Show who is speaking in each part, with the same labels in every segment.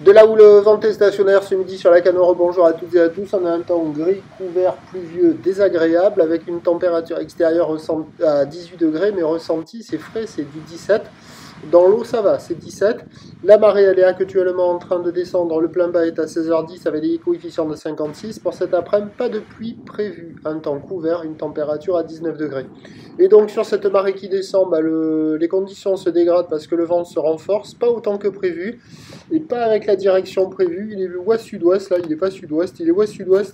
Speaker 1: De là où le vent est stationnaire ce midi sur la Canore, bonjour à toutes et à tous. On a un temps gris, couvert, pluvieux, désagréable avec une température extérieure à 18 degrés, mais ressenti c'est frais, c'est du 17. Dans l'eau ça va, c'est 17. La marée elle est actuellement en train de descendre, le plein bas est à 16h10 avec des coefficients de 56. Pour cet après-midi, pas de pluie prévue, un temps couvert, une température à 19 degrés. Et donc sur cette marée qui descend, les conditions se dégradent parce que le vent se renforce, pas autant que prévu, et pas avec la direction prévue. Il est ouest-sud-ouest, là il n'est pas sud-ouest, il est ouest-sud-ouest,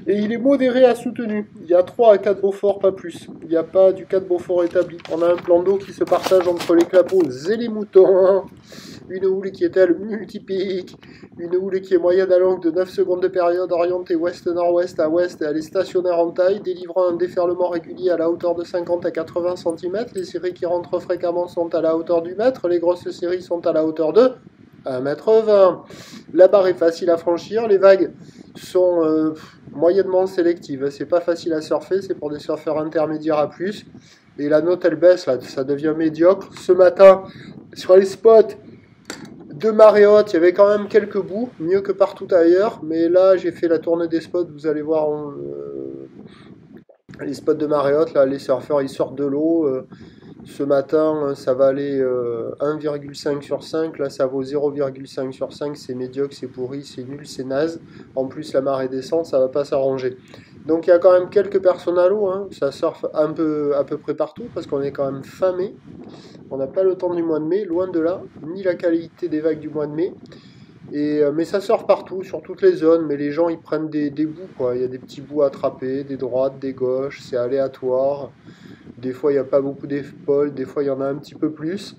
Speaker 1: et il est modéré à soutenu. Il y a 3 à 4 Beaufort, pas plus. Il n'y a pas du 4 Beaufort établi. On a un plan d'eau qui se partage entre les clapots et les moutons. Une houle qui est elle multipique, une houle qui est moyenne à longue de 9 secondes de période, orientée ouest-nord-ouest à ouest, et elle est stationnaire en taille, délivrant un déferlement régulier à la hauteur de 50 à 80 cm. Les séries qui rentrent fréquemment sont à la hauteur du mètre, les grosses séries sont à la hauteur de 1,20 m. La barre est facile à franchir, les vagues sont moyennement sélectives. C'est pas facile à surfer, c'est pour des surfeurs intermédiaires à plus. Et la note elle baisse, là, ça devient médiocre. Ce matin, sur les spots de marée haute, il y avait quand même quelques bouts, mieux que partout ailleurs. Mais là, j'ai fait la tournée des spots, vous allez voir les spots de marée haute, là, les surfeurs ils sortent de l'eau. Ce matin, ça va aller 1,5 sur 5. Là, ça vaut 0,5 sur 5. C'est médiocre, c'est pourri, c'est nul, c'est naze. En plus, la marée descend, ça va pas s'arranger. Donc, il y a quand même quelques personnes à l'eau. Hein. Ça surfe à peu près partout parce qu'on est quand même fin mai. On n'a pas le temps du mois de mai, loin de là, ni la qualité des vagues du mois de mai. Mais ça sort partout, sur toutes les zones, mais les gens ils prennent des bouts, quoi. Il y a des petits bouts à attraper, des droites, des gauches, c'est aléatoire. Des fois il n'y a pas beaucoup d'épaules, des fois il y en a un petit peu plus.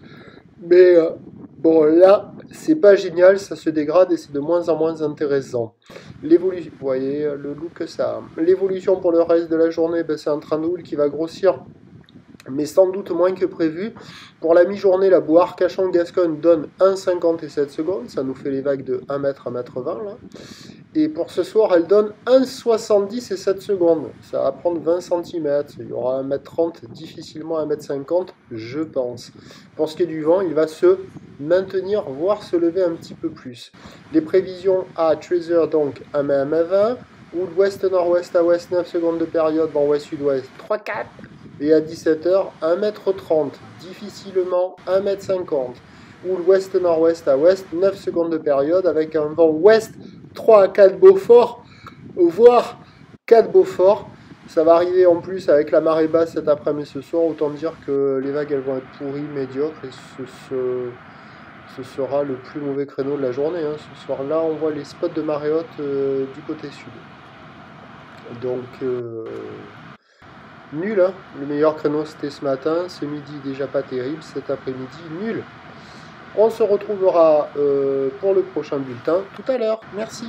Speaker 1: Mais bon, là, c'est pas génial, ça se dégrade et c'est de moins en moins intéressant. L'évolution, vous voyez le look que ça a. L'évolution pour le reste de la journée, c'est un train de houle qui va grossir, mais sans doute moins que prévu. Pour la mi-journée, la boue Arcachon-Gascogne donne 1,57 secondes, ça nous fait les vagues de 1 m à 1,20 m là. Et pour ce soir, elle donne 1,70 et 7 secondes, ça va prendre 20 cm, il y aura 1,30 m, difficilement 1,50 m, je pense. Pour ce qui est du vent, il va se maintenir, voire se lever un petit peu plus. Les prévisions à 13h, donc 1 m à 1,20 m, ou l'ouest-nord-ouest à ouest, 9 secondes de période, vent ouest-sud-ouest, 3,4 m. Et à 17h, 1,30 m, difficilement 1,50 m. Ou l'ouest-nord-ouest à ouest, 9 secondes de période, avec un vent ouest, 3 à 4 Beaufort, voire 4 Beaufort. Ça va arriver en plus avec la marée basse cet après-midi ce soir. Autant dire que les vagues elles vont être pourries, médiocres. Et ce sera le plus mauvais créneau de la journée. Hein. Ce soir-là, on voit les spots de marée haute du côté sud. Donc... nul, hein. Le meilleur créneau c'était ce matin, ce midi déjà pas terrible, cet après-midi nul. On se retrouvera pour le prochain bulletin tout à l'heure. Merci.